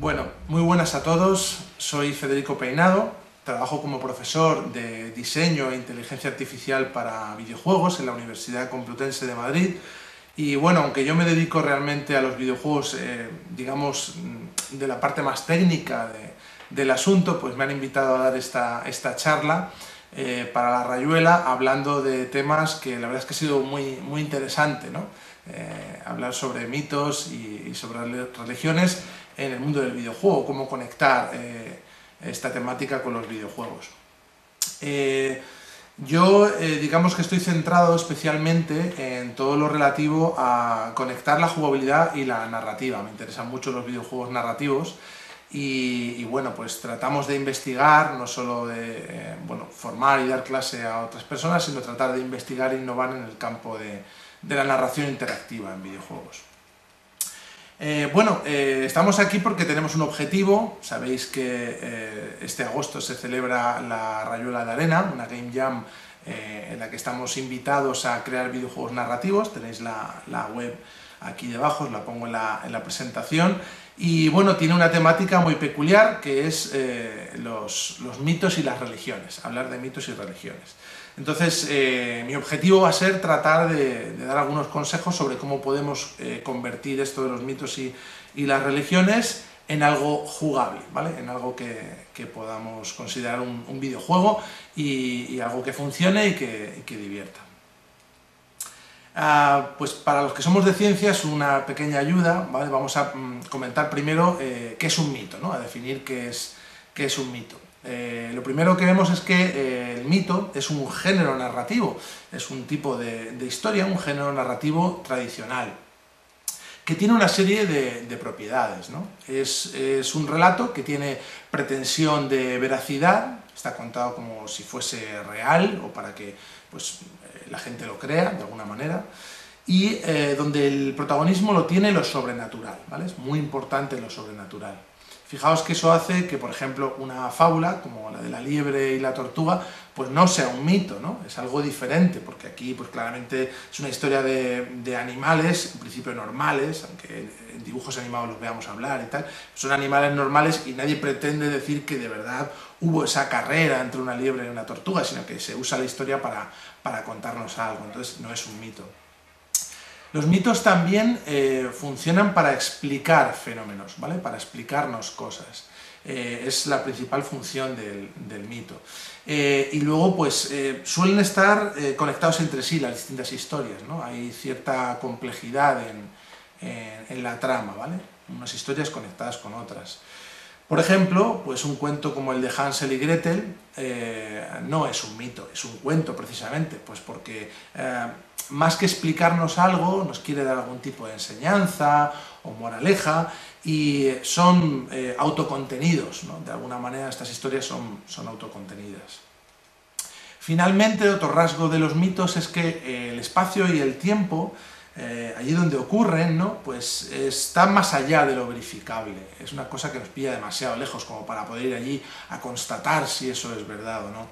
Bueno, muy buenas a todos, soy Federico Peinado, trabajo como profesor de diseño e inteligencia artificial para videojuegos en la Universidad Complutense de Madrid y bueno, aunque yo me dedico realmente a los videojuegos, digamos, de la parte más técnica del asunto, pues me han invitado a dar esta charla para la Rayuela, hablando de temas que la verdad es que ha sido muy interesante, ¿no? Hablar sobre mitos y sobre religiones en el mundo del videojuego, cómo conectar esta temática con los videojuegos. Digamos que estoy centrado especialmente en todo lo relativo a conectar la jugabilidad y la narrativa. Me interesan mucho los videojuegos narrativos y bueno, pues tratamos de investigar, no solo de formar y dar clase a otras personas, sino tratar de investigar e innovar en el campo de la narración interactiva en videojuegos. Estamos aquí porque tenemos un objetivo. Sabéis que este agosto se celebra la Rayuela de Arena, una Game Jam en la que estamos invitados a crear videojuegos narrativos. Tenéis la web aquí debajo, os la pongo en la presentación. Y bueno, tiene una temática muy peculiar que es los mitos y las religiones, hablar de mitos y religiones. Entonces, mi objetivo va a ser tratar de dar algunos consejos sobre cómo podemos convertir esto de los mitos y las religiones en algo jugable, ¿vale? En algo que podamos considerar un videojuego y algo que funcione y que divierta. Pues para los que somos de ciencias, una pequeña ayuda, ¿vale? Vamos a comentar primero qué es un mito, ¿no? A definir qué es un mito. Lo primero que vemos es que el mito es un género narrativo, es un tipo de historia, un género narrativo tradicional, que tiene una serie de propiedades, ¿no? Es un relato que tiene pretensión de veracidad, está contado como si fuese real o para que pues, la gente lo crea de alguna manera, y donde el protagonismo lo tiene lo sobrenatural, ¿vale? Es muy importante lo sobrenatural. Fijaos que eso hace que, por ejemplo, una fábula, como la de la liebre y la tortuga, pues no sea un mito, ¿no? Es algo diferente, porque aquí pues claramente es una historia de animales, en principio normales, aunque en dibujos animados los veamos hablar y tal, son animales normales y nadie pretende decir que de verdad hubo esa carrera entre una liebre y una tortuga, sino que se usa la historia para contarnos algo, entonces no es un mito. Los mitos también funcionan para explicar fenómenos, ¿vale? Para explicarnos cosas. Es la principal función del mito. Y luego, pues, suelen estar conectados entre sí las distintas historias, ¿no? Hay cierta complejidad en la trama, ¿vale? Unas historias conectadas con otras. Por ejemplo, pues un cuento como el de Hansel y Gretel no es un mito, es un cuento precisamente, pues porque más que explicarnos algo, nos quiere dar algún tipo de enseñanza o moraleja y son autocontenidos, ¿no? De alguna manera estas historias son autocontenidas. Finalmente, otro rasgo de los mitos es que el espacio y el tiempo allí donde ocurren, ¿no? Pues está más allá de lo verificable, es una cosa que nos pilla demasiado lejos como para poder ir allí a constatar si eso es verdad o no.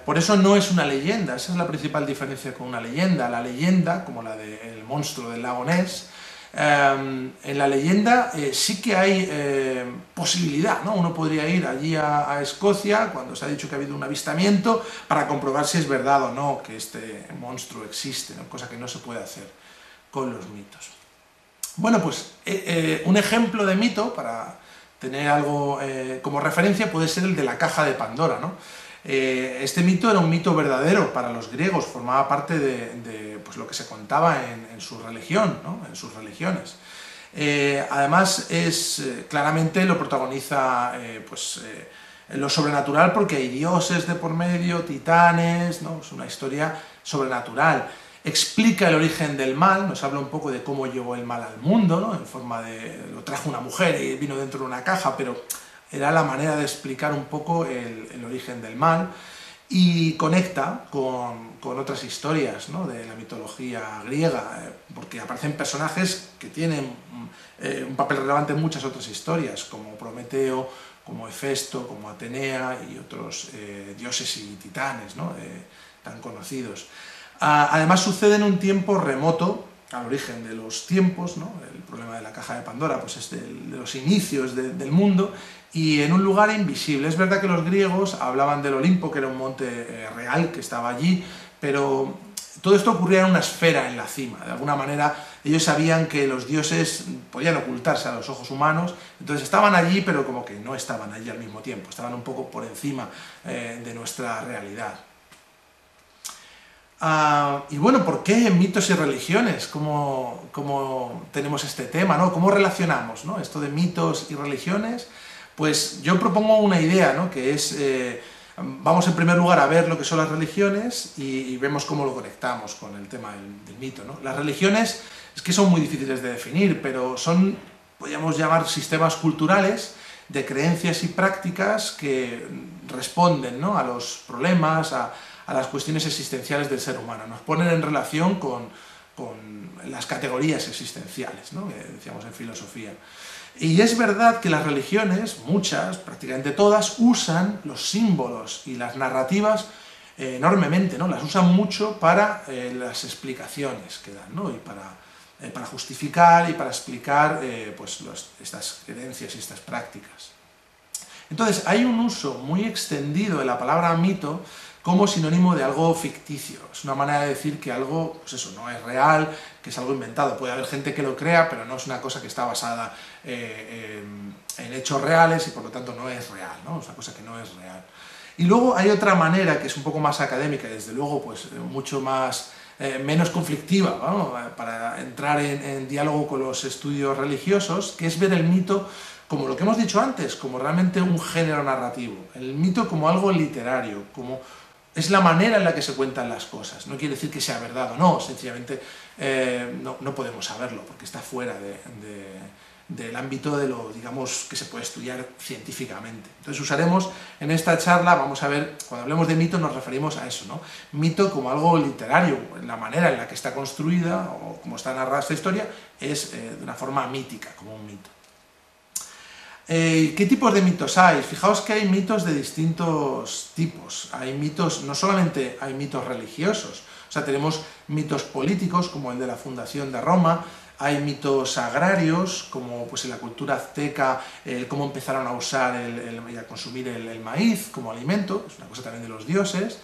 Por eso no es una leyenda, esa es la principal diferencia con una leyenda. La leyenda, como la del monstruo del lago Ness, en la leyenda sí que hay posibilidad, ¿no? Uno podría ir allí a Escocia, cuando se ha dicho que ha habido un avistamiento, para comprobar si es verdad o no que este monstruo existe, ¿no? Cosa que no se puede hacer con los mitos. Bueno, pues un ejemplo de mito, para tener algo como referencia, puede ser el de la caja de Pandora, ¿no? Este mito era un mito verdadero para los griegos, formaba parte de pues, lo que se contaba en su religión, ¿no? En sus religiones. Además, claramente lo protagoniza lo sobrenatural porque hay dioses de por medio, titanes, ¿no? Es una historia sobrenatural. Explica el origen del mal, nos habla un poco de cómo llegó el mal al mundo, ¿no? En forma de, lo trajo una mujer y vino dentro de una caja, pero era la manera de explicar un poco el origen del mal y conecta con otras historias, ¿no? De la mitología griega, porque aparecen personajes que tienen un papel relevante en muchas otras historias, como Prometeo, como Hefesto, como Atenea y otros dioses y titanes, ¿no? Tan conocidos. Además sucede en un tiempo remoto al origen de los tiempos, ¿no? El problema de la caja de Pandora pues es de los inicios del mundo, y en un lugar invisible. Es verdad que los griegos hablaban del Olimpo, que era un monte real que estaba allí, pero todo esto ocurría en una esfera en la cima. De alguna manera ellos sabían que los dioses podían ocultarse a los ojos humanos, entonces estaban allí, pero como que no estaban allí al mismo tiempo, estaban un poco por encima de nuestra realidad. Y bueno, ¿por qué mitos y religiones? ¿Cómo tenemos este tema, ¿no? ¿Cómo relacionamos, ¿no?, esto de mitos y religiones? Pues yo propongo una idea, ¿no?, que es, vamos en primer lugar a ver lo que son las religiones y vemos cómo lo conectamos con el tema del mito, ¿no? Las religiones es que son muy difíciles de definir, pero son, podríamos llamar, sistemas culturales de creencias y prácticas que responden, ¿no?, a los problemas, a las cuestiones existenciales del ser humano. Nos ponen en relación con las categorías existenciales, ¿no?, que decíamos en filosofía. Y es verdad que las religiones, muchas, prácticamente todas, usan los símbolos y las narrativas enormemente, ¿no? Las usan mucho para las explicaciones que dan, ¿no?, y para justificar y para explicar pues estas creencias y estas prácticas. Entonces, hay un uso muy extendido de la palabra mito como sinónimo de algo ficticio. Es una manera de decir que algo, pues eso, no es real, que es algo inventado. Puede haber gente que lo crea, pero no es una cosa que está basada en hechos reales y por lo tanto no es real, ¿no? Es una cosa que no es real. Y luego hay otra manera que es un poco más académica y desde luego pues mucho más menos conflictiva, ¿no?, para entrar en diálogo con los estudios religiosos, que es ver el mito como lo que hemos dicho antes, como realmente un género narrativo. El mito como algo literario, como es la manera en la que se cuentan las cosas. No quiere decir que sea verdad o no, sencillamente no podemos saberlo, porque está fuera del ámbito de lo, digamos, que se puede estudiar científicamente. Entonces usaremos en esta charla, vamos a ver, cuando hablemos de mito nos referimos a eso, ¿no? Mito como algo literario, la manera en la que está construida o como está narrada esta historia es de una forma mítica, como un mito. ¿Qué tipos de mitos hay? Fijaos que hay mitos de distintos tipos. Hay mitos, no solamente hay mitos religiosos, o sea, tenemos mitos políticos, como el de la fundación de Roma, hay mitos agrarios, como pues en la cultura azteca, cómo empezaron a usar y a consumir el maíz como alimento, es una cosa también de los dioses,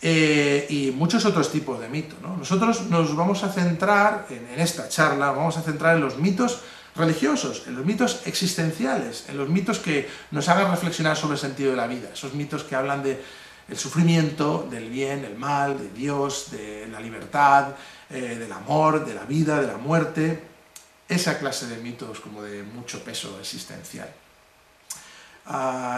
y muchos otros tipos de mitos, ¿no? Nosotros nos vamos a centrar, en esta charla, vamos a centrar en los mitos religiosos, en los mitos existenciales, en los mitos que nos hagan reflexionar sobre el sentido de la vida, esos mitos que hablan del sufrimiento, del bien, del mal, de Dios, de la libertad, del amor, de la vida, de la muerte, esa clase de mitos como de mucho peso existencial.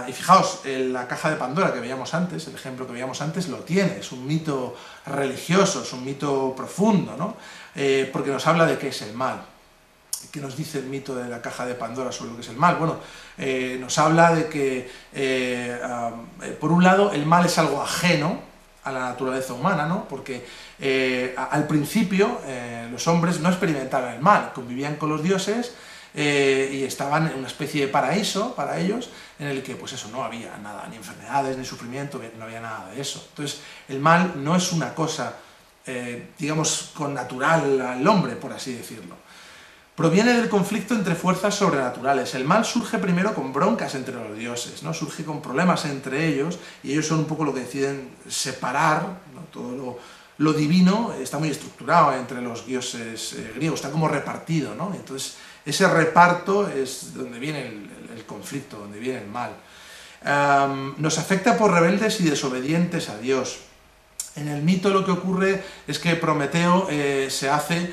Y fijaos, la caja de Pandora que veíamos antes, el ejemplo que veíamos antes, lo tiene, es un mito religioso, es un mito profundo, ¿no? Porque nos habla de qué es el mal. ¿Qué nos dice el mito de la caja de Pandora sobre lo que es el mal? Bueno, nos habla de que, por un lado, el mal es algo ajeno a la naturaleza humana, ¿no? Porque al principio los hombres no experimentaban el mal, convivían con los dioses y estaban en una especie de paraíso para ellos, en el que pues eso, no había nada, ni enfermedades, ni sufrimiento, no había nada de eso. Entonces, el mal no es una cosa, digamos, connatural al hombre, por así decirlo. Proviene del conflicto entre fuerzas sobrenaturales. El mal surge primero con broncas entre los dioses, ¿no? Surge con problemas entre ellos, y ellos son un poco lo que deciden separar, ¿no? Todo lo divino está muy estructurado entre los dioses griegos, está como repartido, ¿no? Entonces, ese reparto es donde viene el conflicto, donde viene el mal. Nos afecta por rebeldes y desobedientes a Dios. En el mito lo que ocurre es que Prometeo se hace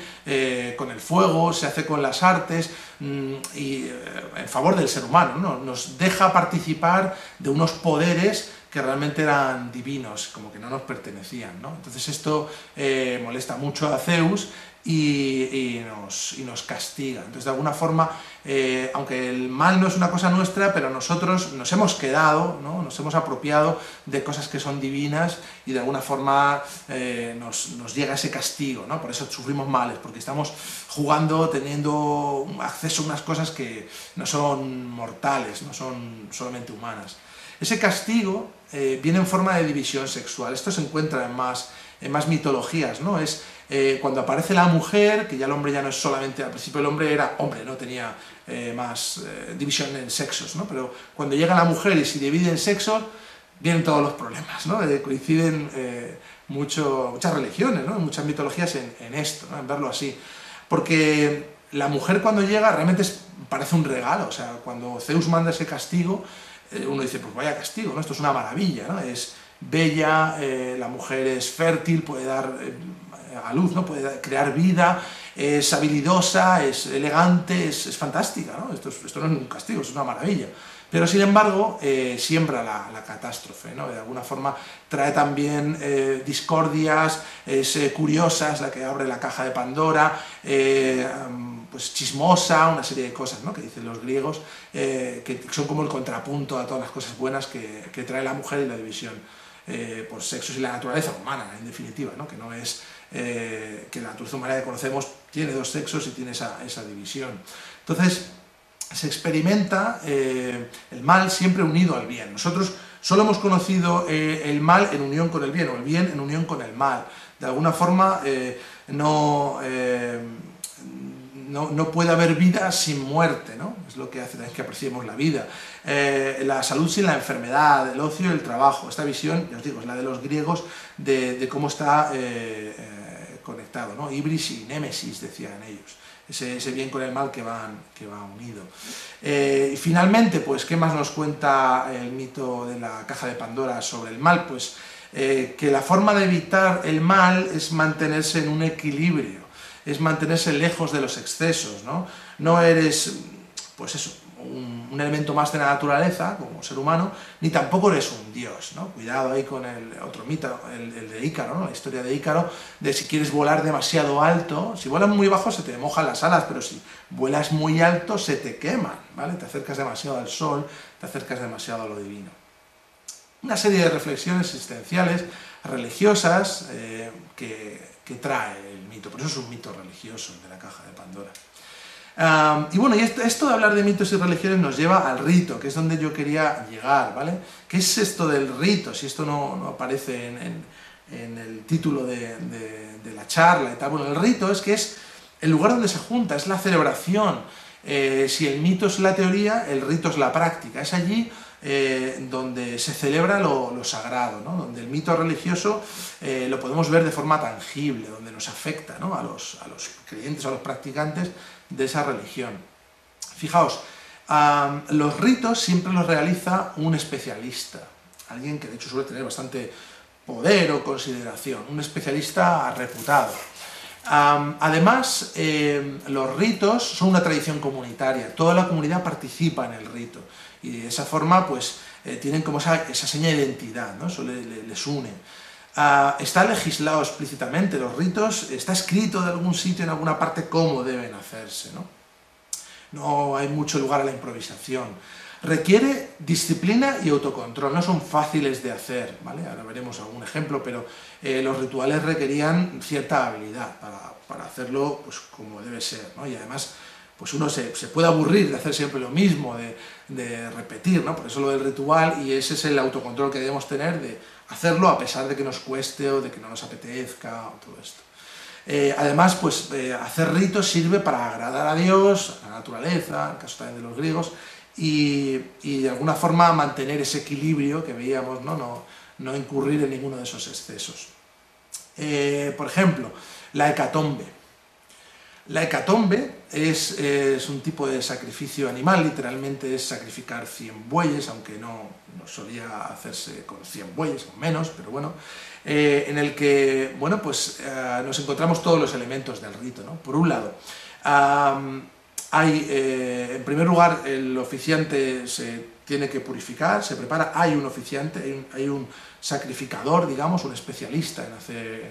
con el fuego, se hace con las artes, y en favor del ser humano, ¿no? Nos deja participar de unos poderes que realmente eran divinos, como que no nos pertenecían, ¿no? Entonces esto molesta mucho a Zeus y nos castiga. Entonces, de alguna forma, aunque el mal no es una cosa nuestra, pero nosotros nos hemos quedado, ¿no? Nos hemos apropiado de cosas que son divinas y de alguna forma nos llega ese castigo, ¿no? Por eso sufrimos males, porque estamos jugando, teniendo acceso a unas cosas que no son mortales, no son solamente humanas. Ese castigo viene en forma de división sexual. Esto se encuentra en más mitologías, ¿no? Es cuando aparece la mujer, que ya el hombre ya no es solamente, al principio el hombre era hombre, no tenía más división en sexos, ¿no? Pero cuando llega la mujer y se divide en sexos, vienen todos los problemas, ¿no? Coinciden muchas religiones, ¿no? Muchas mitologías en esto, ¿no? En verlo así. Porque la mujer cuando llega realmente parece un regalo, o sea, cuando Zeus manda ese castigo, uno dice, pues vaya castigo, ¿no? Esto es una maravilla, ¿no? Es bella, la mujer es fértil, puede dar a luz, ¿no? Puede crear vida, es habilidosa, es elegante, es fantástica, ¿no? Esto no es un castigo, es una maravilla. Pero sin embargo, siembra la catástrofe, ¿no? De alguna forma trae también discordias, es curiosa, es la que abre la caja de Pandora, pues chismosa, una serie de cosas, ¿no? Que dicen los griegos, que son como el contrapunto a todas las cosas buenas que trae la mujer y la división por sexos y la naturaleza humana, en definitiva, ¿no? Que no es que la naturaleza humana que conocemos tiene dos sexos y tiene esa división. Entonces, se experimenta el mal siempre unido al bien. Nosotros solo hemos conocido el mal en unión con el bien, o el bien en unión con el mal. De alguna forma no puede haber vida sin muerte, ¿no? Es lo que hace también que apreciemos la vida. La salud sin la enfermedad, el ocio y el trabajo. Esta visión, ya os digo, es la de los griegos de cómo está conectado, ¿no? Ibris y némesis, decían ellos. Ese bien con el mal que va unido. Y finalmente, pues, ¿qué más nos cuenta el mito de la caja de Pandora sobre el mal? Pues que la forma de evitar el mal es mantenerse en un equilibrio, es mantenerse lejos de los excesos, ¿no? No eres, pues eso, un elemento más de la naturaleza, como ser humano, ni tampoco eres un dios, ¿no? Cuidado ahí con el otro mito, el de Ícaro, ¿no? La historia de Ícaro, de si quieres volar demasiado alto, si vuelas muy bajo se te mojan las alas, pero si vuelas muy alto se te queman, ¿vale? Te acercas demasiado al sol, te acercas demasiado a lo divino. Una serie de reflexiones existenciales, religiosas, que trae el mito, por eso es un mito religioso, el de la caja de Pandora. Y bueno, y esto de hablar de mitos y religiones nos lleva al rito, que es donde yo quería llegar, ¿vale? ¿Qué es esto del rito? Si esto no aparece en el título de la charla y tal. Bueno, el rito es el lugar donde se junta, es la celebración. Si el mito es la teoría, el rito es la práctica. Es allí donde se celebra lo sagrado, ¿no? Donde el mito religioso lo podemos ver de forma tangible, donde nos afecta, ¿no? a los creyentes, a los practicantes de esa religión. Fijaos, los ritos siempre los realiza un especialista, alguien que de hecho suele tener bastante poder o consideración, un especialista reputado. Además, los ritos son una tradición comunitaria, toda la comunidad participa en el rito y de esa forma pues tienen como esa seña de identidad, ¿no? Eso les une. Está legislado explícitamente, los ritos, está escrito de algún sitio, en alguna parte, cómo deben hacerse, ¿no? No hay mucho lugar a la improvisación. Requiere disciplina y autocontrol, no son fáciles de hacer, ¿vale? Ahora veremos algún ejemplo, pero los rituales requerían cierta habilidad para hacerlo pues, como debe ser, ¿no? Y además, pues uno se puede aburrir de hacer siempre lo mismo, de repetir, ¿no? Por eso lo del ritual, y ese es el autocontrol que debemos tener de hacerlo a pesar de que nos cueste o de que no nos apetezca o todo esto. Además, pues hacer ritos sirve para agradar a Dios, a la naturaleza, en el caso también de los griegos, y de alguna forma mantener ese equilibrio que veíamos, no incurrir en ninguno de esos excesos. Por ejemplo, la hecatombe. La hecatombe es un tipo de sacrificio animal, literalmente es sacrificar 100 bueyes, aunque no solía hacerse con 100 bueyes, o menos, pero bueno, en el que, bueno, pues nos encontramos todos los elementos del rito, ¿no? Por un lado, hay, en primer lugar, el oficiante se tiene que purificar, se prepara, hay un oficiante, hay un sacrificador, digamos, un especialista en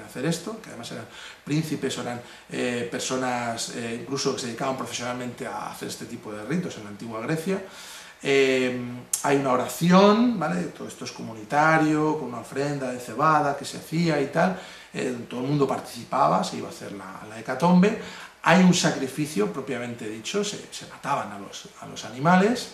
hacer esto, que además eran príncipes, eran personas incluso que se dedicaban profesionalmente a hacer este tipo de ritos en la antigua Grecia. Hay una oración, ¿vale? Todo esto es comunitario, con una ofrenda de cebada que se hacía y tal, todo el mundo participaba, se iba a hacer la hecatombe. Hay un sacrificio propiamente dicho, se mataban a los animales.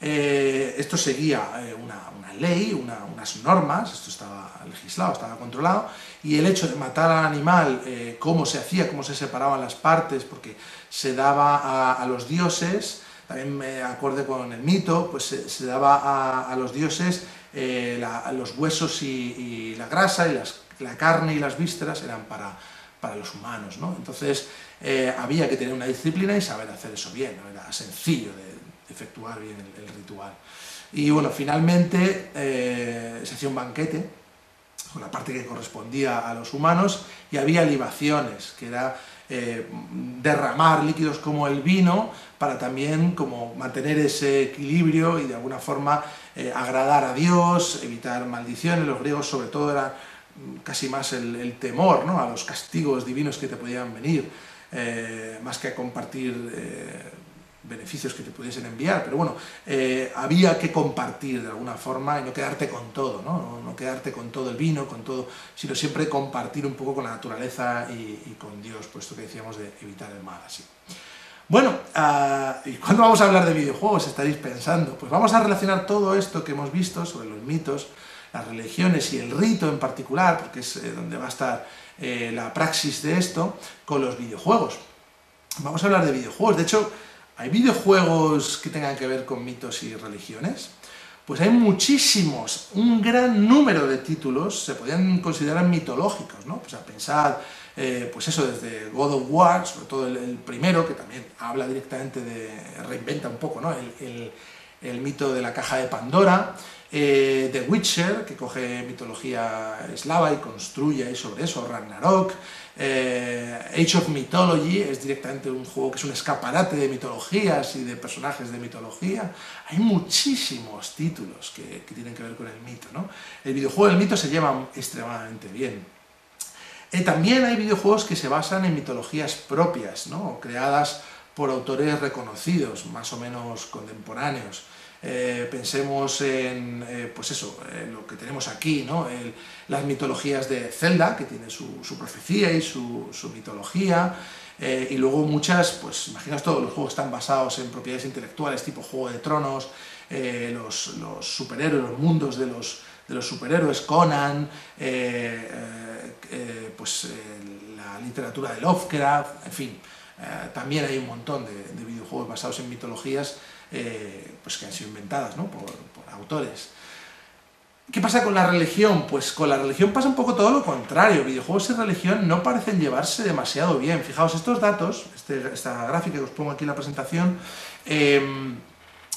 Esto seguía una ley, unas normas, esto estaba legislado, estaba controlado, y el hecho de matar al animal, cómo se hacía, cómo se separaban las partes, porque se daba a los dioses, también acorde con el mito, pues se daba a los dioses los huesos y la grasa, y la carne y las vísceras eran para los humanos, ¿no? Entonces había que tener una disciplina y saber hacer eso bien, no era sencillo de efectuar bien el ritual. Y bueno, finalmente se hacía un banquete con la parte que correspondía a los humanos, y había libaciones, que era derramar líquidos como el vino para también como mantener ese equilibrio y de alguna forma agradar a Dios, evitar maldiciones. Los griegos sobre todo era casi más el temor, ¿no?, a los castigos divinos que te podían venir, más que a compartir beneficios que te pudiesen enviar, pero bueno, había que compartir de alguna forma y no quedarte con todo, no quedarte con todo el vino, con todo, sino siempre compartir un poco con la naturaleza y con Dios, puesto que decíamos de evitar el mal así. Bueno, ¿y cuándo vamos a hablar de videojuegos? Estaréis pensando. Pues vamos a relacionar todo esto que hemos visto sobre los mitos, las religiones y el rito en particular, porque es donde va a estar la praxis de esto, con los videojuegos. Vamos a hablar de videojuegos. De hecho, ¿hay videojuegos que tengan que ver con mitos y religiones? Pues hay muchísimos, un gran número de títulos se podrían considerar mitológicos, ¿no? O sea, pensad, pues eso, desde God of War, sobre todo el primero, que también habla directamente reinventa un poco, ¿no?, el mito de la caja de Pandora, The Witcher, que coge mitología eslava y construye ahí sobre eso, Ragnarok, Age of Mythology es directamente un juego que es un escaparate de mitologías y de personajes de mitología. Hay muchísimos títulos que tienen que ver con el mito, ¿no? El videojuego del mito se lleva extremadamente bien. También hay videojuegos que se basan en mitologías propias, ¿no?, creadas por autores reconocidos, más o menos contemporáneos. Pensemos en, pues eso, lo que tenemos aquí, ¿no?, las mitologías de Zelda, que tiene su profecía y su mitología, y luego muchas, pues imaginaos, todos los juegos están basados en propiedades intelectuales, tipo Juego de Tronos, los superhéroes, los mundos de los superhéroes, Conan, la literatura de Lovecraft, en fin, también hay un montón de videojuegos basados en mitologías pues que han sido inventadas, ¿no?, por autores. ¿Qué pasa con la religión? Pues con la religión pasa un poco todo lo contrario. Videojuegos y religión no parecen llevarse demasiado bien. Fijaos, estos datos, esta gráfica que os pongo aquí en la presentación,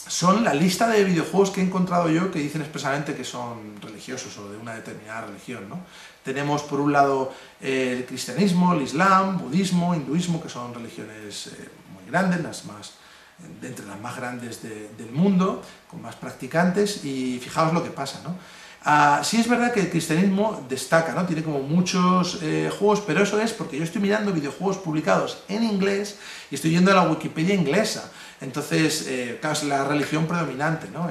son la lista de videojuegos que he encontrado yo que dicen expresamente que son religiosos o de una determinada religión, ¿no? Tenemos por un lado el cristianismo, el islam, budismo, hinduismo, que son religiones muy grandes, entre las más grandes del mundo, con más practicantes, y fijaos lo que pasa, ¿no? Sí es verdad que el cristianismo destaca, ¿no?, tiene como muchos juegos, pero eso es porque yo estoy mirando videojuegos publicados en inglés y estoy yendo a la Wikipedia inglesa. Entonces, claro, es la religión predominante, ¿no?,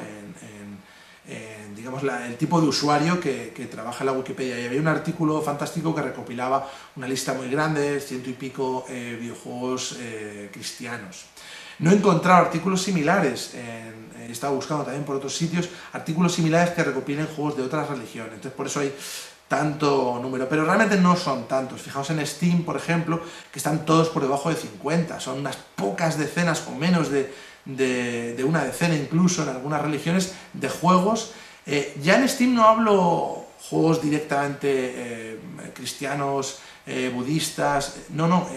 digamos, el tipo de usuario que trabaja en la Wikipedia. Y había un artículo fantástico que recopilaba una lista muy grande, 100 y pico videojuegos cristianos. No he encontrado artículos similares, he estado buscando también por otros sitios, artículos similares que recopilen juegos de otras religiones, entonces por eso hay tanto número, pero realmente no son tantos. Fijaos en Steam, por ejemplo, que están todos por debajo de 50, son unas pocas decenas o menos de una decena incluso en algunas religiones de juegos. Ya en Steam no hablo juegos directamente cristianos, budistas, no,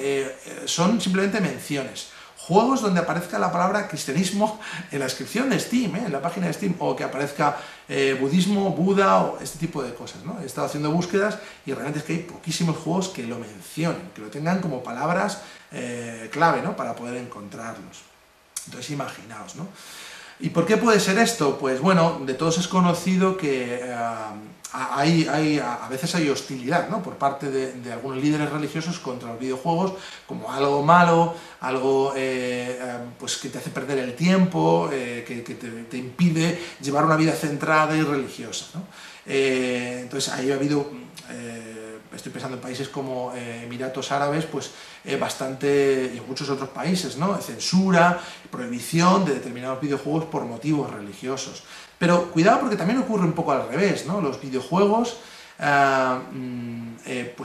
son simplemente menciones. Juegos donde aparezca la palabra cristianismo en la descripción de Steam, en la página de Steam, o que aparezca budismo, Buda, o este tipo de cosas, ¿no? He estado haciendo búsquedas y realmente es que hay poquísimos juegos que lo mencionen, que lo tengan como palabras clave, ¿no?, para poder encontrarlos. Entonces imaginaos, ¿no? ¿Y por qué puede ser esto? Pues bueno, de todos es conocido que a veces hay hostilidad, ¿no?, por parte de algunos líderes religiosos contra los videojuegos, como algo malo, algo pues que te hace perder el tiempo, que te impide llevar una vida centrada y religiosa, ¿no? Entonces ahí ha habido estoy pensando en países como Emiratos Árabes, pues bastante, y en muchos otros países, ¿no? Censura, prohibición de determinados videojuegos por motivos religiosos. Pero cuidado porque también ocurre un poco al revés, ¿no? Los videojuegos, pues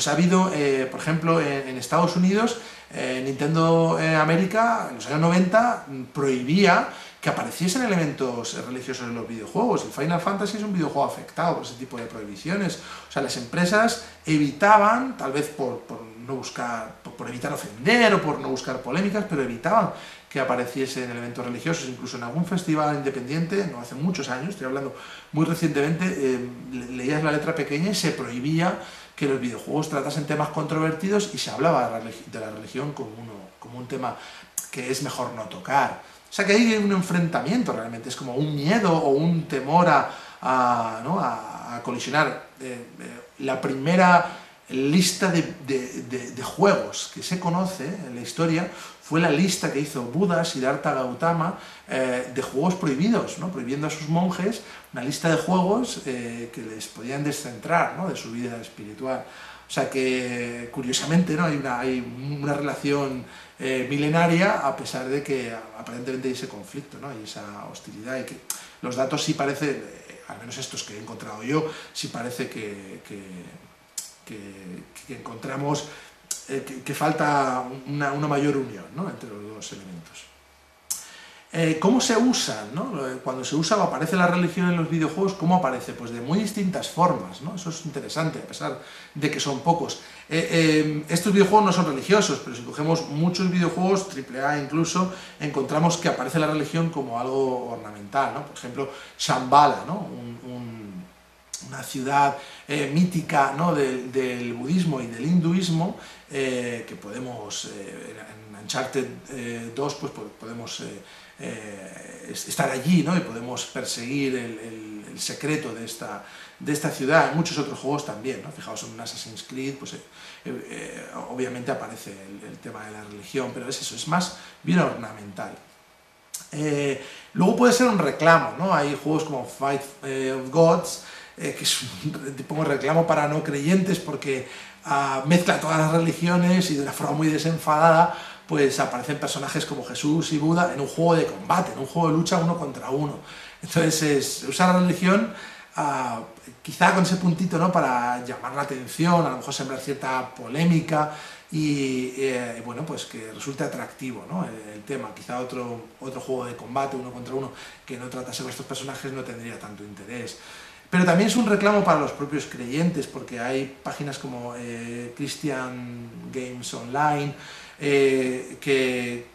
ha habido, por ejemplo, en Estados Unidos, Nintendo América, en los años 90, prohibía que apareciesen elementos religiosos en los videojuegos. El Final Fantasy es un videojuego afectado por ese tipo de prohibiciones. O sea, las empresas evitaban, tal vez por no buscar, por evitar ofender o por no buscar polémicas, pero evitaban que apareciesen elementos religiosos. Incluso en algún festival independiente, no hace muchos años, estoy hablando muy recientemente, leías la letra pequeña y se prohibía que los videojuegos tratasen temas controvertidos y se hablaba de la religión como un tema que es mejor no tocar. O sea que hay un enfrentamiento realmente, es como un miedo o un temor a colisionar. La primera lista de juegos que se conoce en la historia fue la lista que hizo Buda, Siddhartha Gautama, de juegos prohibidos, ¿no? Prohibiendo a sus monjes una lista de juegos que les podían descentrar, ¿no? De su vida espiritual. O sea que, curiosamente, ¿no? hay una relación milenaria, a pesar de que aparentemente hay ese conflicto, ¿no? Hay esa hostilidad, y que los datos sí parece, al menos estos que he encontrado yo, sí parece que encontramos que falta una mayor unión, ¿no? Entre los dos elementos. ¿Cómo se usan, ¿no? Cuando se usa o aparece la religión en los videojuegos, ¿cómo aparece? Pues de muy distintas formas, ¿no? Eso es interesante, a pesar de que son pocos. Estos videojuegos no son religiosos, pero si cogemos muchos videojuegos, AAA incluso, encontramos que aparece la religión como algo ornamental, ¿no? Por ejemplo, Shambhala, ¿no? Una ciudad mítica, ¿no? del budismo y del hinduismo, que podemos, en Uncharted 2, pues podemos estar allí, ¿no? Y podemos perseguir el secreto de esta ciudad. En muchos otros juegos también, ¿no? Fijaos en un Assassin's Creed, pues obviamente aparece el tema de la religión, pero es eso, es más bien ornamental. Luego puede ser un reclamo, ¿no? Hay juegos como Fight of Gods, que es un tipo de reclamo para no creyentes, porque mezcla todas las religiones y de una forma muy desenfadada pues aparecen personajes como Jesús y Buda en un juego de combate, en un juego de lucha uno contra uno. Entonces usar la religión quizá con ese puntito, ¿no? Para llamar la atención, a lo mejor sembrar cierta polémica y bueno, pues que resulte atractivo, ¿no? El tema. Quizá otro juego de combate uno contra uno que no tratase con estos personajes no tendría tanto interés. Pero también es un reclamo para los propios creyentes, porque hay páginas como Christian Games Online que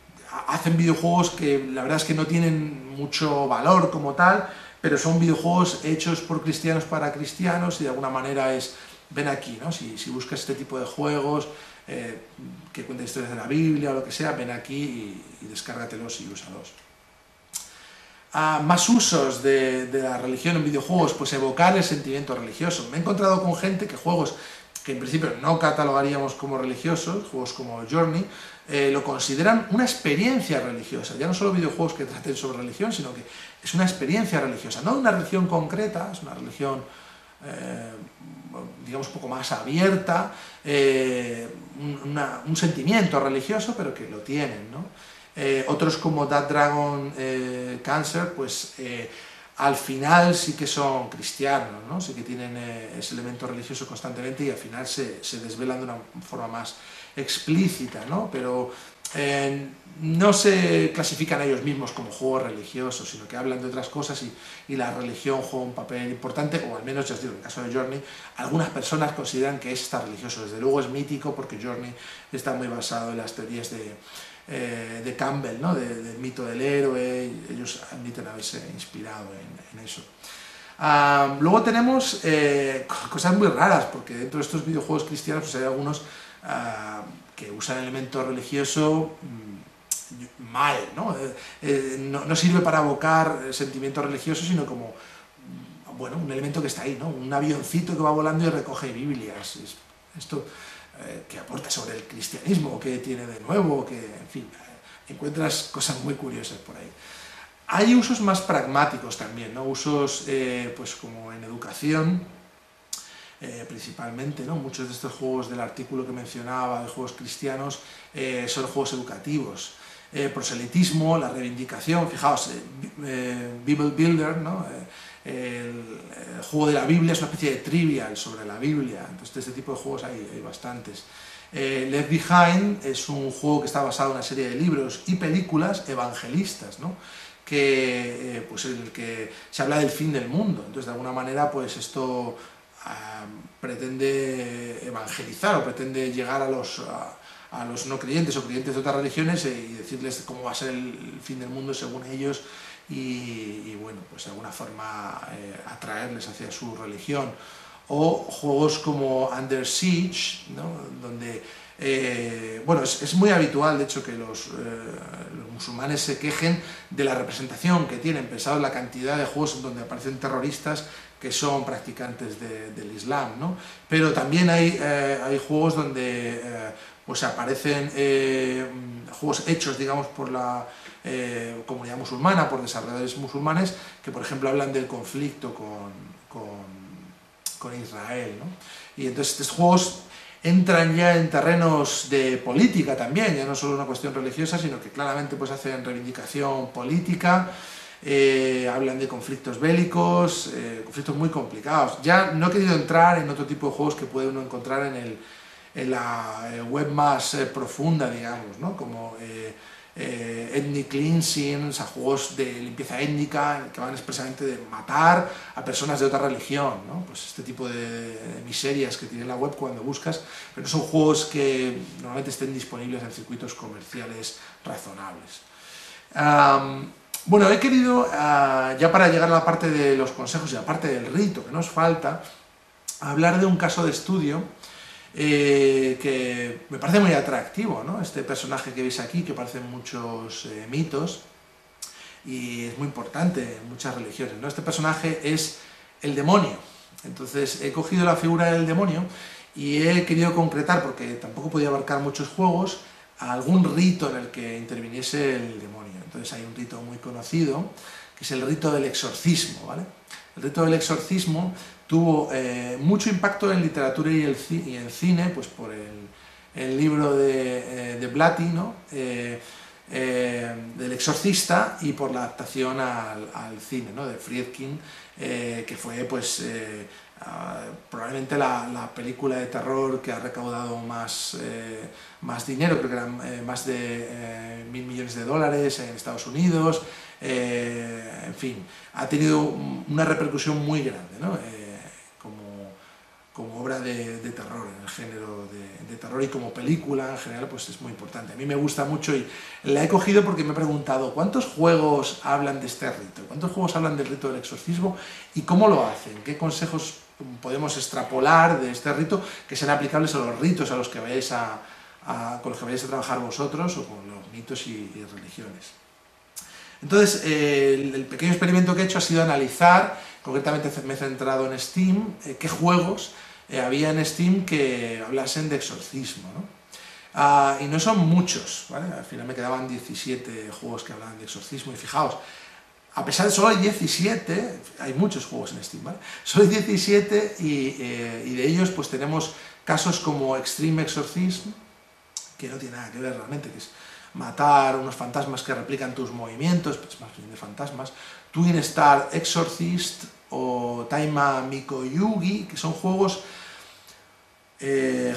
hacen videojuegos que la verdad es que no tienen mucho valor como tal, pero son videojuegos hechos por cristianos para cristianos y de alguna manera ven aquí, ¿no? Si buscas este tipo de juegos que cuentan historias de la Biblia o lo que sea, ven aquí y descárgatelos y úsalos. Más usos de la religión en videojuegos, pues evocar el sentimiento religioso. Me he encontrado con gente que juegos que en principio no catalogaríamos como religiosos, juegos como Journey, lo consideran una experiencia religiosa. Ya no solo videojuegos que traten sobre religión, sino que es una experiencia religiosa, no una religión concreta, es una religión digamos un poco más abierta, un sentimiento religioso, pero que lo tienen, ¿no? Otros como That Dragon Cancer, pues al final sí que son cristianos, ¿no? Sí que tienen ese elemento religioso constantemente y al final se desvelan de una forma más explícita, ¿no? Pero no se clasifican a ellos mismos como juegos religiosos, sino que hablan de otras cosas y la religión juega un papel importante, o al menos, ya os digo, en el caso de Journey, algunas personas consideran que es estar religioso. Desde luego es mítico porque Journey está muy basado en las teorías de Campbell, ¿no? Del mito del héroe. Ellos admiten haberse inspirado en eso. Luego tenemos cosas muy raras, porque dentro de estos videojuegos cristianos pues hay algunos que usan elemento religioso mal, ¿no? No sirve para evocar sentimientos religiosos, sino como, bueno, un elemento que está ahí, ¿no? Un avioncito que va volando y recoge Biblias. Esto que aporta sobre el cristianismo, que tiene de nuevo, que, en fin, encuentras cosas muy curiosas por ahí. Hay usos más pragmáticos también, ¿no? Usos, pues como en educación, principalmente, ¿no? Muchos de estos juegos del artículo que mencionaba, de juegos cristianos, son juegos educativos. Proselitismo, la reivindicación, fijaos, Bible Builder, ¿no? El juego de la Biblia es una especie de trivial sobre la Biblia, entonces de este tipo de juegos hay bastantes. Left Behind es un juego que está basado en una serie de libros y películas evangelistas, ¿no? Pues en el que se habla del fin del mundo, entonces de alguna manera pues esto pretende evangelizar o pretende llegar a los no creyentes o creyentes de otras religiones y decirles cómo va a ser el fin del mundo según ellos y bueno, pues de alguna forma atraerles hacia su religión. O juegos como Under Siege, ¿no? Donde, bueno, es muy habitual, de hecho, que los musulmanes se quejen de la representación que tienen, pensados la cantidad de juegos donde aparecen terroristas que son practicantes del Islam, ¿no? Pero también hay juegos donde pues aparecen juegos hechos, digamos, por la comunidad musulmana, por desarrolladores musulmanes, que por ejemplo hablan del conflicto con Israel, ¿no? Y entonces estos juegos entran ya en terrenos de política también, ya no solo una cuestión religiosa, sino que claramente pues hacen reivindicación política, hablan de conflictos bélicos, conflictos muy complicados. Ya no he querido entrar en otro tipo de juegos que puede uno encontrar en la web más profunda, digamos, ¿no? Como ethnic cleansing, o sea, juegos de limpieza étnica que van expresamente de matar a personas de otra religión, ¿no? Pues este tipo de miserias que tiene la web cuando buscas, pero no son juegos que normalmente estén disponibles en circuitos comerciales razonables. Bueno, he querido, ya para llegar a la parte de los consejos y a la parte del rito que nos falta, hablar de un caso de estudio que me parece muy atractivo, ¿no? Este personaje que veis aquí, que parecen muchos mitos, y es muy importante en muchas religiones, ¿no? Este personaje es el demonio. Entonces he cogido la figura del demonio y he querido concretar, porque tampoco podía abarcar muchos juegos, algún rito en el que interviniese el demonio. Entonces hay un rito muy conocido, que es el rito del exorcismo, ¿vale? El rito del exorcismo tuvo mucho impacto en literatura y en cine, pues por el libro de Blatty, ¿no? Del exorcista, y por la adaptación al cine, ¿no? De Friedkin, que fue pues probablemente la película de terror que ha recaudado más dinero, creo que eran más de $1.000 millones en Estados Unidos, en fin, ha tenido una repercusión muy grande, ¿no? Como obra de terror, en el género de terror, y como película en general, pues es muy importante. A mí me gusta mucho y la he cogido porque me he preguntado ¿cuántos juegos hablan de este rito? ¿Cuántos juegos hablan del rito del exorcismo? ¿Y cómo lo hacen? ¿Qué consejos podemos extrapolar de este rito que sean aplicables a los ritos a los que vayáis con los que vayáis a trabajar vosotros, o con los mitos y religiones? Entonces, el pequeño experimento que he hecho ha sido analizar, concretamente me he centrado en Steam, qué juegos había en Steam que hablasen de exorcismo, ¿no? Y no son muchos, ¿vale? Al final me quedaban 17 juegos que hablaban de exorcismo, y fijaos, a pesar de solo hay 17, hay muchos juegos en Steam, ¿vale? Solo hay 17 y de ellos pues tenemos casos como Extreme Exorcism, que no tiene nada que ver realmente, que es matar unos fantasmas que replican tus movimientos, pues más bien de fantasmas, Twin Star Exorcist o Taima Miko Yugi, que son juegos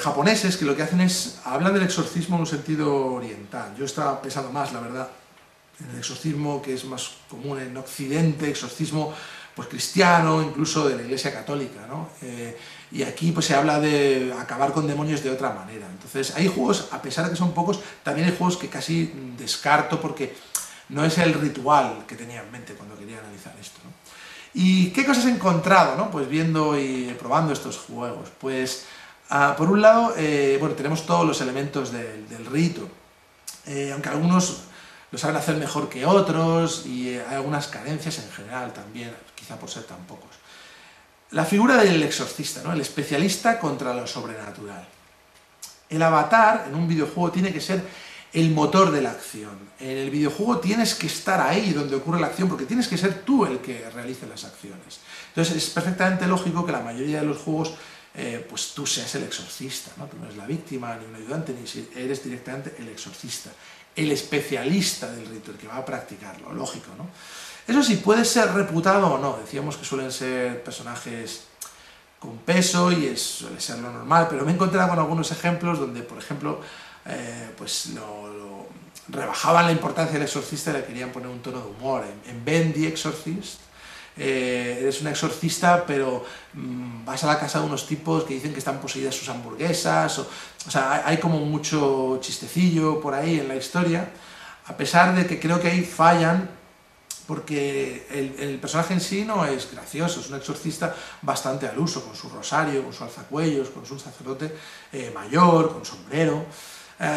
japoneses que lo que hacen es, hablan del exorcismo en un sentido oriental. Yo estaba pensando más, la verdad, en el exorcismo que es más común en Occidente, exorcismo pues cristiano, incluso de la Iglesia Católica, ¿no? Y aquí pues se habla de acabar con demonios de otra manera. Entonces hay juegos, a pesar de que son pocos, también hay juegos que casi descarto porque no es el ritual que tenía en mente cuando quería analizar esto, ¿no? ¿Y qué cosas he encontrado, ¿no? Pues viendo y probando estos juegos. Pues por un lado, bueno, tenemos todos los elementos del rito, aunque algunos lo saben hacer mejor que otros, y hay algunas carencias en general también, quizá por ser tan pocos. La figura del exorcista, ¿no? El especialista contra lo sobrenatural. El avatar en un videojuego tiene que ser el motor de la acción. En el videojuego tienes que estar ahí donde ocurre la acción, porque tienes que ser tú el que realice las acciones. Entonces es perfectamente lógico que la mayoría de los juegos pues tú seas el exorcista, ¿no? Tú no eres la víctima, ni un ayudante, ni si eres directamente el exorcista, el especialista del rito, el que va a practicarlo, lógico, ¿no? Eso sí, puede ser reputado o no, decíamos que suelen ser personajes con peso y suele ser lo normal, pero me he encontrado con algunos ejemplos donde, por ejemplo, pues rebajaban la importancia del exorcista y le querían poner un tono de humor. En Ben the Exorcist, eres un exorcista, pero vas a la casa de unos tipos que dicen que están poseídas sus hamburguesas, o sea, hay como mucho chistecillo por ahí en la historia, a pesar de que creo que ahí fallan, porque el personaje en sí no es gracioso, es un exorcista bastante al uso, con su rosario, con su alzacuellos, con su sacerdote mayor, con sombrero.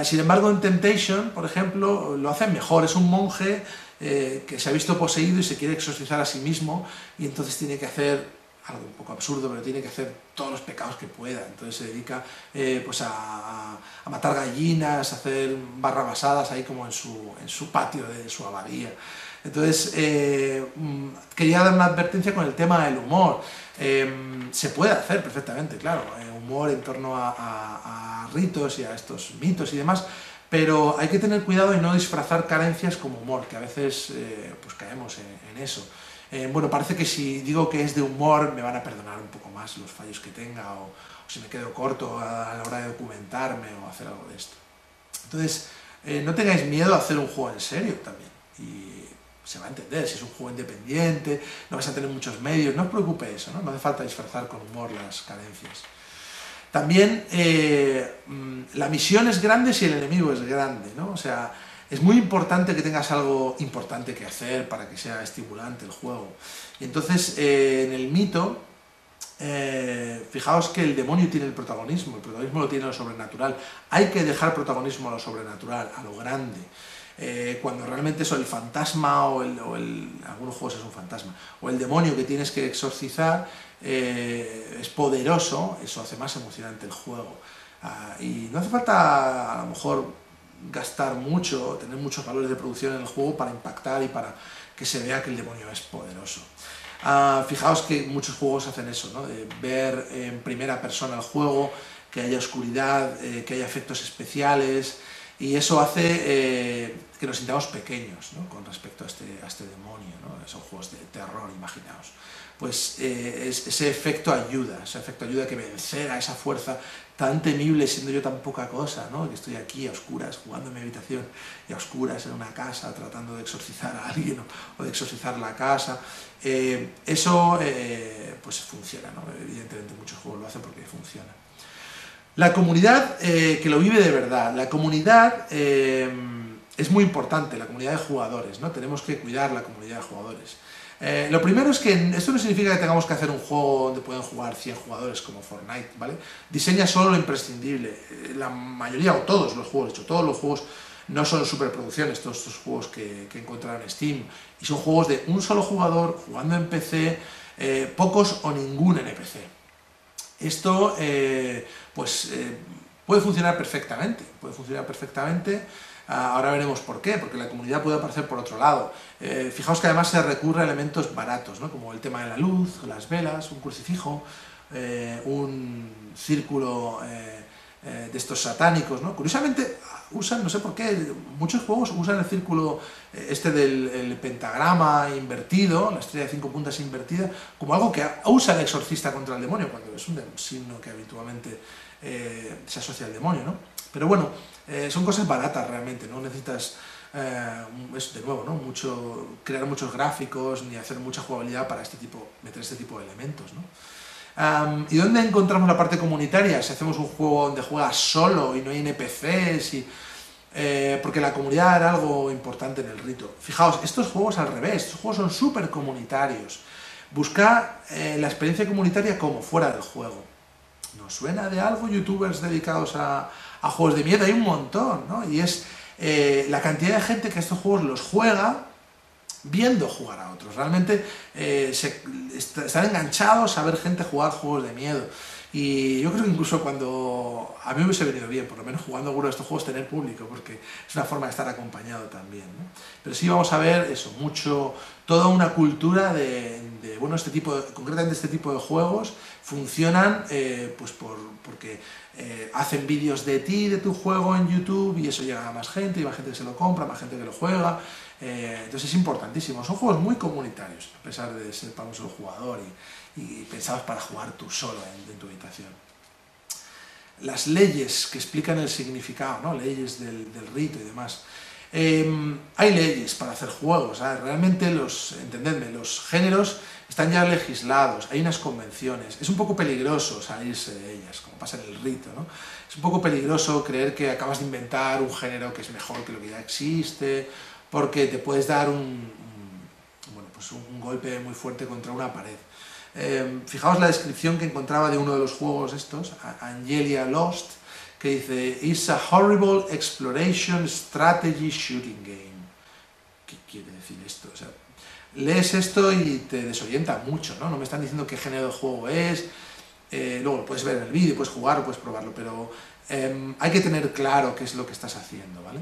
Sin embargo, en Temptation, por ejemplo, lo hacen mejor, es un monje que se ha visto poseído y se quiere exorcizar a sí mismo, y entonces tiene que hacer algo un poco absurdo, pero tiene que hacer todos los pecados que pueda. Entonces se dedica pues a matar gallinas, a hacer barrabasadas ahí como en su patio de su abadía. Entonces, quería dar una advertencia con el tema del humor. Se puede hacer perfectamente, claro, humor en torno a ritos y a estos mitos y demás, pero hay que tener cuidado y no disfrazar carencias como humor, que a veces pues caemos en eso. Bueno, parece que si digo que es de humor me van a perdonar un poco más los fallos que tenga, o si me quedo corto a la hora de documentarme o hacer algo de esto. Entonces, no tengáis miedo a hacer un juego en serio también, y se va a entender, si es un juego independiente, no vas a tener muchos medios, no os preocupe eso, ¿no? No hace falta disfrazar con humor las carencias. También la misión es grande si el enemigo es grande, ¿no? O sea, es muy importante que tengas algo importante que hacer para que sea estimulante el juego. Y entonces, en el mito, fijaos que el demonio tiene el protagonismo lo tiene lo sobrenatural. Hay que dejar protagonismo a lo sobrenatural, a lo grande. Cuando realmente eso, el fantasma algunos juegos es un fantasma, o el demonio que tienes que exorcizar es poderoso, eso hace más emocionante el juego. Y no hace falta a lo mejor gastar mucho, tener muchos valores de producción en el juego para impactar y para que se vea que el demonio es poderoso. Fijaos que muchos juegos hacen eso, ¿no? De ver en primera persona el juego, que haya oscuridad, que haya efectos especiales, y eso hace que nos sintamos pequeños, ¿no? Con respecto a este demonio, ¿no? Esos juegos de terror, imaginaos. Pues ese efecto ayuda a que vencer a esa fuerza tan temible, siendo yo tan poca cosa, ¿no? Que estoy aquí a oscuras, jugando en mi habitación, y a oscuras en una casa, tratando de exorcizar a alguien o de exorcizar la casa. Eso pues funciona, ¿no? Evidentemente muchos juegos lo hacen porque funciona. La comunidad que lo vive de verdad, la comunidad es muy importante, la comunidad de jugadores, ¿no? Tenemos que cuidar la comunidad de jugadores. Lo primero es que esto no significa que tengamos que hacer un juego donde pueden jugar 100 jugadores como Fortnite, ¿vale? Diseña solo lo imprescindible. La mayoría, o todos los juegos, de hecho, todos los juegos no son superproducciones, todos estos juegos que he encontrado en Steam, y son juegos de un solo jugador, jugando en PC, pocos o ningún NPC. Esto puede funcionar perfectamente, ahora veremos por qué, porque la comunidad puede aparecer por otro lado. Fijaos que además se recurre a elementos baratos, ¿no? Como el tema de la luz, las velas, un crucifijo, un círculo de estos satánicos, ¿no? Curiosamente usan, no sé por qué, muchos juegos usan el círculo del pentagrama invertido, la estrella de 5 puntas invertida, como algo que usa el exorcista contra el demonio, cuando es un signo que habitualmente se asocia al demonio, ¿no? Pero bueno, son cosas baratas realmente, no necesitas de nuevo, ¿no? Crear muchos gráficos ni hacer mucha jugabilidad para meter este tipo de elementos, ¿no? ¿Y dónde encontramos la parte comunitaria? Si hacemos un juego donde juegas solo y no hay NPCs, porque la comunidad era algo importante en el rito. Fijaos, estos juegos al revés, estos juegos son súper comunitarios. Busca la experiencia comunitaria como fuera del juego. ¿Nos suena de algo youtubers dedicados a juegos de miedo? Hay un montón, ¿no? Y es la cantidad de gente que estos juegos los juega viendo jugar a otros. Realmente están enganchados a ver gente jugar juegos de miedo. Y yo creo que incluso cuando a mí me hubiese venido bien, por lo menos jugando alguno de estos juegos, tener público, porque es una forma de estar acompañado también, ¿no? Pero sí vamos a ver eso, toda una cultura bueno, concretamente este tipo de juegos funcionan pues porque hacen vídeos de ti, de tu juego en YouTube, y eso llega a más gente, y más gente que se lo compra, más gente que lo juega. Entonces es importantísimo. Son juegos muy comunitarios, a pesar de ser para un solo jugador y pensados para jugar tú solo en tu habitación. Las leyes que explican el significado, ¿no? Leyes del rito y demás. Hay leyes para hacer juegos, ¿sabes? Realmente entendedme, los géneros están ya legislados, hay unas convenciones. Es un poco peligroso salirse de ellas, como pasa en el rito, ¿no? Es un poco peligroso creer que acabas de inventar un género que es mejor que lo que ya existe, porque te puedes dar un golpe muy fuerte contra una pared. Fijaos la descripción que encontraba de uno de los juegos estos, Angelia Lost, que dice: "It's a horrible exploration strategy shooting game". ¿Qué quiere decir esto? O sea, lees esto y te desorienta mucho, ¿no? No me están diciendo qué género de juego es, luego lo puedes ver en el vídeo, puedes jugar, puedes probarlo, pero hay que tener claro qué es lo que estás haciendo, ¿vale?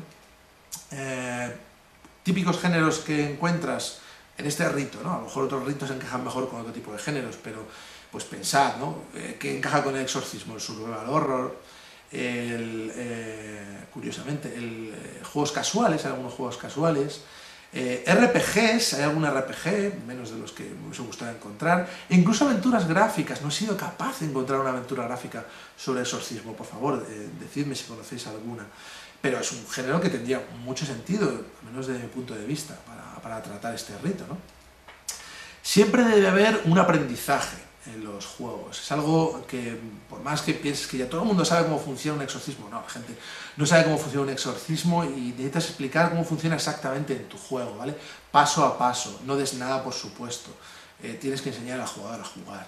Típicos géneros que encuentras en este rito, ¿no? A lo mejor otros ritos encajan mejor con otro tipo de géneros, pero pues pensad, ¿no? ¿Qué encaja con el exorcismo? El survival horror, curiosamente, juegos casuales, hay algunos juegos casuales, RPGs, hay algún RPG, menos de los que me hubiese gustado encontrar, e incluso aventuras gráficas. No he sido capaz de encontrar una aventura gráfica sobre exorcismo, por favor, decidme si conocéis alguna. Pero es un género que tendría mucho sentido, al menos desde mi punto de vista, para tratar este rito, ¿no? Siempre debe haber un aprendizaje en los juegos. Es algo que, por más que pienses que ya todo el mundo sabe cómo funciona un exorcismo, no, la gente no sabe cómo funciona un exorcismo y necesitas explicar cómo funciona exactamente en tu juego, ¿vale? Paso a paso, no des nada por supuesto. Tienes que enseñar al jugador a jugar.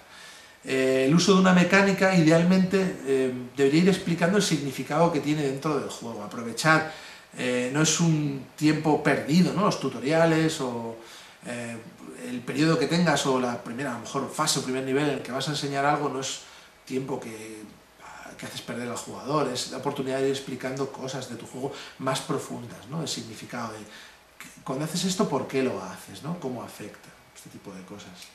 El uso de una mecánica, idealmente, debería ir explicando el significado que tiene dentro del juego. Aprovechar, no es un tiempo perdido, ¿no? Los tutoriales o el periodo que tengas o la primera, a lo mejor, fase o primer nivel en el que vas a enseñar algo, no es tiempo que haces perder al jugador, es la oportunidad de ir explicando cosas de tu juego más profundas, ¿no? El significado de cuando haces esto, ¿por qué lo haces? ¿No? ¿Cómo afecta? Este tipo de cosas.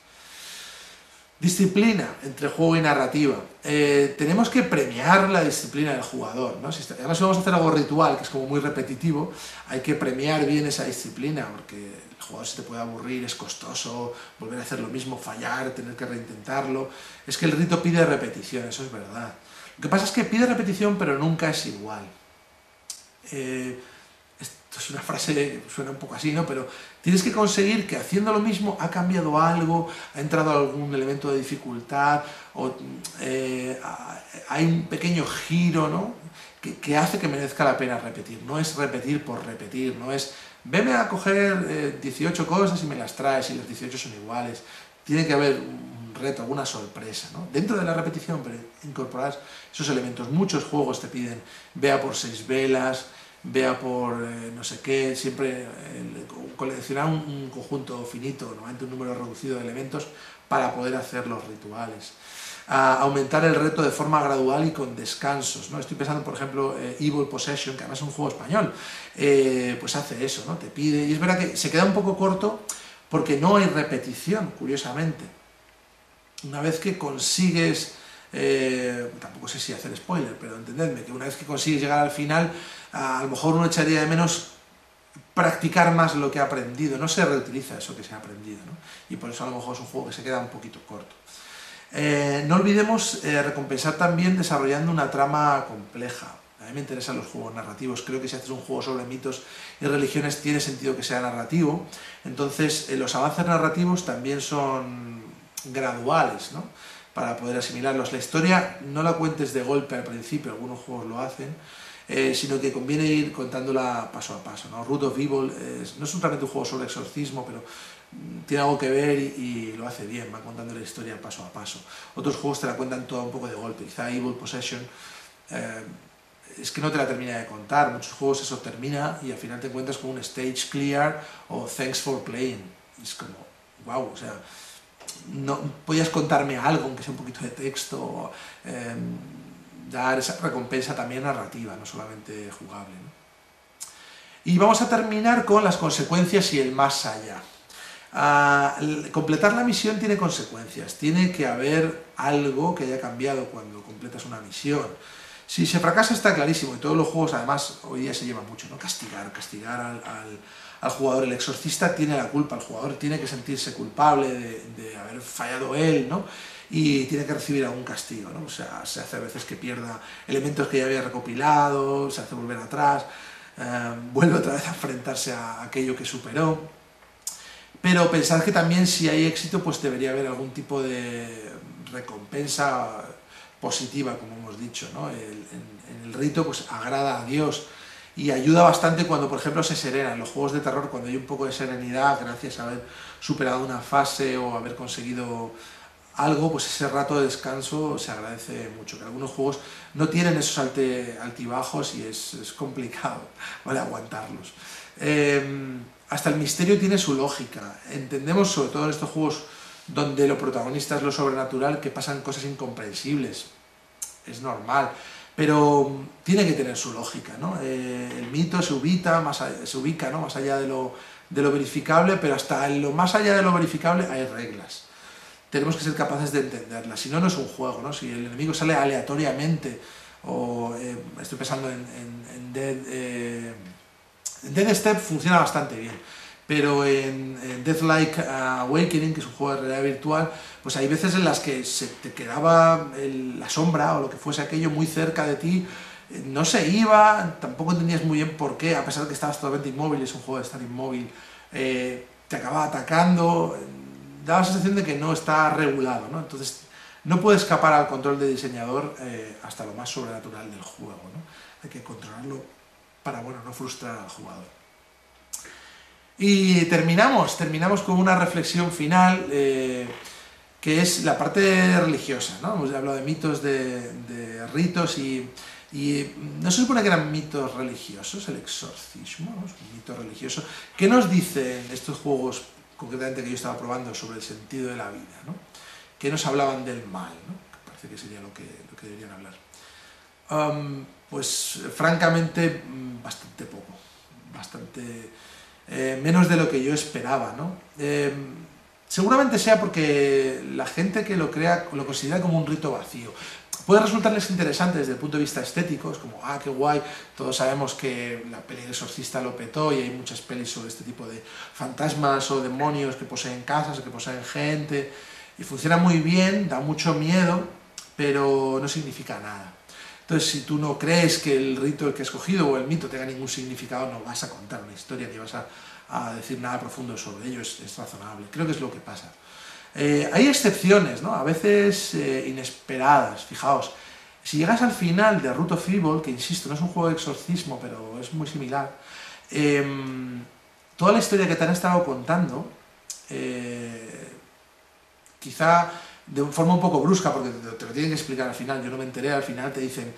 Disciplina entre juego y narrativa. Tenemos que premiar la disciplina del jugador, ¿no? Además, si vamos a hacer algo ritual, que es como muy repetitivo, hay que premiar bien esa disciplina, porque el jugador se te puede aburrir, es costoso, volver a hacer lo mismo, fallar, tener que reintentarlo. Es que el rito pide repetición, eso es verdad. Lo que pasa es que pide repetición, pero nunca es igual. Esto es una frase que suena un poco así, ¿no? Pero tienes que conseguir que haciendo lo mismo ha cambiado algo, ha entrado algún elemento de dificultad, o hay un pequeño giro, ¿no? que hace que merezca la pena repetir. No es repetir por repetir, no es veme a coger 18 cosas y me las traes y las 18 son iguales. Tiene que haber un reto, alguna sorpresa, ¿no? Dentro de la repetición, pero incorporar esos elementos. Muchos juegos te piden vea por 6 velas, vea por no sé qué, siempre coleccionar un conjunto finito, normalmente un número reducido de elementos para poder hacer los rituales. Aumentar el reto de forma gradual y con descansos, ¿no? Estoy pensando, por ejemplo, Evil Possession, que además es un juego español, pues hace eso, ¿no? Te pide, y es verdad que se queda un poco corto porque no hay repetición, curiosamente. Una vez que consigues, tampoco sé si hacer spoiler, pero entendedme, que una vez que consigues llegar al final, a lo mejor uno echaría de menos practicar más lo que ha aprendido, no se reutiliza eso que se ha aprendido, ¿no? Y por eso a lo mejor es un juego que se queda un poquito corto. No olvidemos recompensar también desarrollando una trama compleja. A mí me interesan los juegos narrativos, creo que si haces un juego sobre mitos y religiones tiene sentido que sea narrativo, entonces los avances narrativos también son graduales, ¿no? Para poder asimilarlos. La historia no la cuentes de golpe al principio, algunos juegos lo hacen, sino que conviene ir contándola paso a paso, ¿no? Root of Evil no es realmente un juego sobre exorcismo, pero tiene algo que ver y lo hace bien, va contando la historia paso a paso. Otros juegos te la cuentan toda un poco de golpe, quizá Evil Possession es que no te la termina de contar, muchos juegos eso termina y al final te encuentras con un stage clear o thanks for playing, es como, wow, o sea, no podías contarme algo, aunque sea un poquito de texto, dar esa recompensa también narrativa, no solamente jugable, ¿no? Y vamos a terminar con las consecuencias y el más allá. Completar la misión tiene consecuencias, tiene que haber algo que haya cambiado cuando completas una misión. Si se fracasa está clarísimo, y todos los juegos además hoy día se lleva mucho, ¿no? Castigar al jugador. El exorcista tiene la culpa, el jugador tiene que sentirse culpable de haber fallado él, ¿no? Y tiene que recibir algún castigo, ¿no? O sea, se hace a veces que pierda elementos que ya había recopilado, se hace volver atrás, vuelve otra vez a enfrentarse a aquello que superó. Pero pensad que también si hay éxito, pues debería haber algún tipo de recompensa positiva, como hemos dicho, ¿no? En el rito pues agrada a Dios y ayuda bastante cuando, por ejemplo, se serena. En los juegos de terror, cuando hay un poco de serenidad, gracias a haber superado una fase o haber conseguido algo, pues ese rato de descanso se agradece mucho. Que algunos juegos no tienen esos altibajos y es complicado, ¿vale?, aguantarlos. Hasta el misterio tiene su lógica. Entendemos, sobre todo en estos juegos donde lo protagonista es lo sobrenatural, que pasan cosas incomprensibles. Es normal, pero tiene que tener su lógica, ¿no? El mito se ubica, ¿no?, más allá de lo verificable, pero hasta en lo más allá de lo verificable hay reglas. Tenemos que ser capaces de entenderlas, si no, no es un juego, ¿no? Si el enemigo sale aleatoriamente, o estoy pensando en Dead Step funciona bastante bien, pero en Deathlike Awakening, que es un juego de realidad virtual, pues hay veces en las que se te quedaba la sombra o lo que fuese aquello muy cerca de ti, no se iba, tampoco entendías muy bien por qué, a pesar de que estabas totalmente inmóvil, es un juego de estar inmóvil, te acababa atacando, da la sensación de que no está regulado, ¿no? Entonces no puede escapar al control de diseñador hasta lo más sobrenatural del juego, ¿no? Hay que controlarlo para, bueno, no frustrar al jugador. Y terminamos con una reflexión final, que es la parte religiosa, ¿no? Hemos hablado de mitos, de ritos, y no se supone que eran mitos religiosos, el exorcismo, ¿no? Es un mito religioso. ¿Qué nos dicen estos juegos, concretamente que yo estaba probando, sobre el sentido de la vida, ¿no? ¿Qué nos hablaban del mal, ¿no? Que parece que sería lo que deberían hablar. Pues francamente bastante poco, bastante menos de lo que yo esperaba, ¿no? Seguramente sea porque la gente que lo crea lo considera como un rito vacío. Puede resultarles interesante desde el punto de vista estético, es como, ah, qué guay, todos sabemos que la peli de Exorcista lo petó y hay muchas pelis sobre este tipo de fantasmas o demonios que poseen casas o que poseen gente, y funciona muy bien, da mucho miedo, pero no significa nada. Entonces, si tú no crees que el rito que has escogido o el mito tenga ningún significado, no vas a contar una historia ni vas a decir nada profundo sobre ello, es razonable. Creo que es lo que pasa. Hay excepciones, ¿no? A veces inesperadas. Fijaos, si llegas al final de Root of Evil, que insisto, no es un juego de exorcismo, pero es muy similar, toda la historia que te han estado contando, quizá de forma un poco brusca, porque te lo tienen que explicar al final, yo no me enteré, al final te dicen,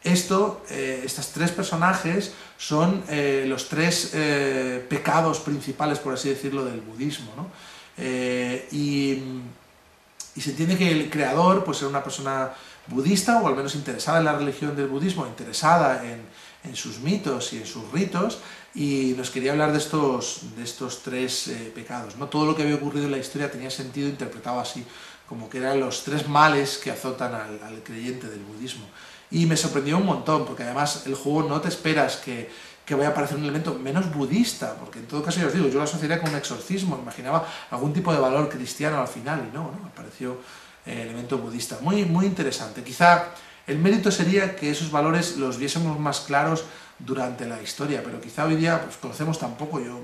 estos tres personajes son los tres pecados principales, por así decirlo, del budismo, ¿no? Y se entiende que el creador pues, era una persona budista, o al menos interesada en la religión del budismo, interesada en sus mitos y en sus ritos, y nos quería hablar de estos tres pecados, ¿no? Todo lo que había ocurrido en la historia tenía sentido interpretado así, como que eran los tres males que azotan al creyente del budismo. Y me sorprendió un montón, porque además el juego no te esperas que vaya a aparecer un elemento menos budista, porque en todo caso, ya os digo, yo lo asociaría con un exorcismo, imaginaba algún tipo de valor cristiano al final, y no, apareció elemento budista. Muy, muy interesante. Quizá el mérito sería que esos valores los viésemos más claros durante la historia, pero quizá hoy día pues, conocemos tan poco, yo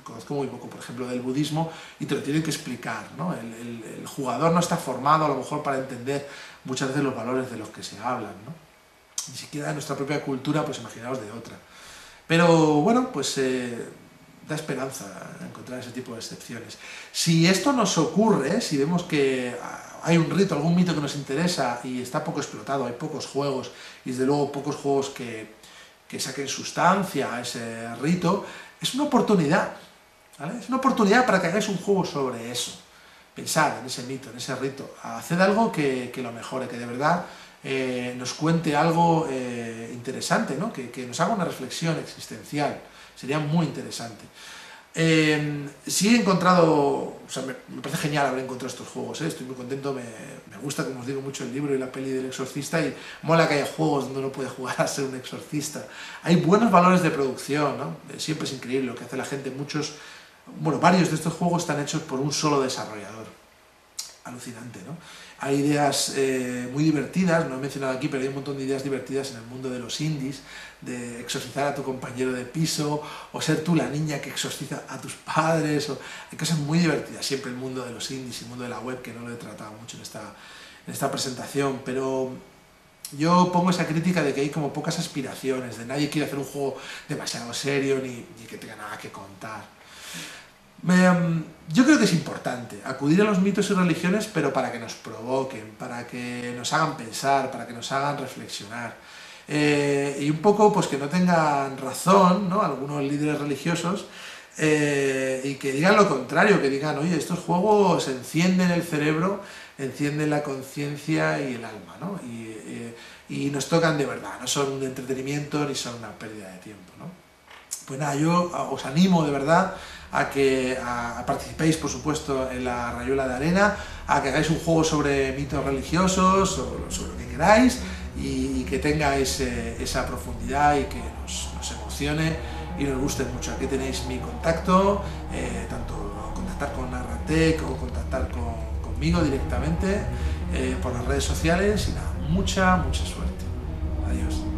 conozco muy poco, por ejemplo, del budismo, y te lo tienen que explicar, ¿no? El jugador no está formado a lo mejor para entender muchas veces los valores de los que se hablan, ¿no? Ni siquiera en nuestra propia cultura, pues imaginaos de otra. Pero bueno, pues da esperanza encontrar ese tipo de excepciones. Si esto nos ocurre, si vemos que hay un rito, algún mito que nos interesa y está poco explotado, hay pocos juegos, y desde luego pocos juegos que saquen sustancia a ese rito, es una oportunidad, ¿vale? Es una oportunidad para que hagáis un juego sobre eso. Pensad en ese mito, en ese rito. Haced algo que lo mejore, que de verdad nos cuente algo interesante, ¿no? Que nos haga una reflexión existencial. Sería muy interesante. Sí he encontrado, o sea, me parece genial haber encontrado estos juegos, ¿eh? Estoy muy contento, me gusta, como os digo, mucho el libro y la peli del exorcista, y mola que haya juegos donde uno puede jugar a ser un exorcista. Hay buenos valores de producción, ¿no? Siempre es increíble lo que hace la gente. Varios de estos juegos están hechos por un solo desarrollador. Alucinante, ¿no? Hay ideas muy divertidas, no he mencionado aquí, pero hay un montón de ideas divertidas en el mundo de los indies, de exorcizar a tu compañero de piso, o ser tú la niña que exorciza a tus padres, hay cosas muy divertidas, siempre el mundo de los indies y el mundo de la web, que no lo he tratado mucho en esta presentación, pero yo pongo esa crítica de que hay como pocas aspiraciones, de nadie quiere hacer un juego demasiado serio, ni que tenga nada que contar. Yo creo que es importante acudir a los mitos y religiones, pero para que nos provoquen, para que nos hagan pensar, para que nos hagan reflexionar. Y un poco pues que no tengan razón, ¿no?, algunos líderes religiosos, y que digan lo contrario, que digan, oye, estos juegos encienden el cerebro, encienden la conciencia y el alma, ¿no? Y nos tocan de verdad, no son un entretenimiento ni son una pérdida de tiempo, ¿no? Pues nada, yo os animo de verdad a que participéis, por supuesto, en la Rayuela de Arena, a que hagáis un juego sobre mitos religiosos, sobre lo que queráis, y que tenga esa profundidad y que nos emocione y nos guste mucho. Aquí tenéis mi contacto, tanto contactar con Narratec o contactar conmigo directamente por las redes sociales, y nada, mucha suerte. Adiós.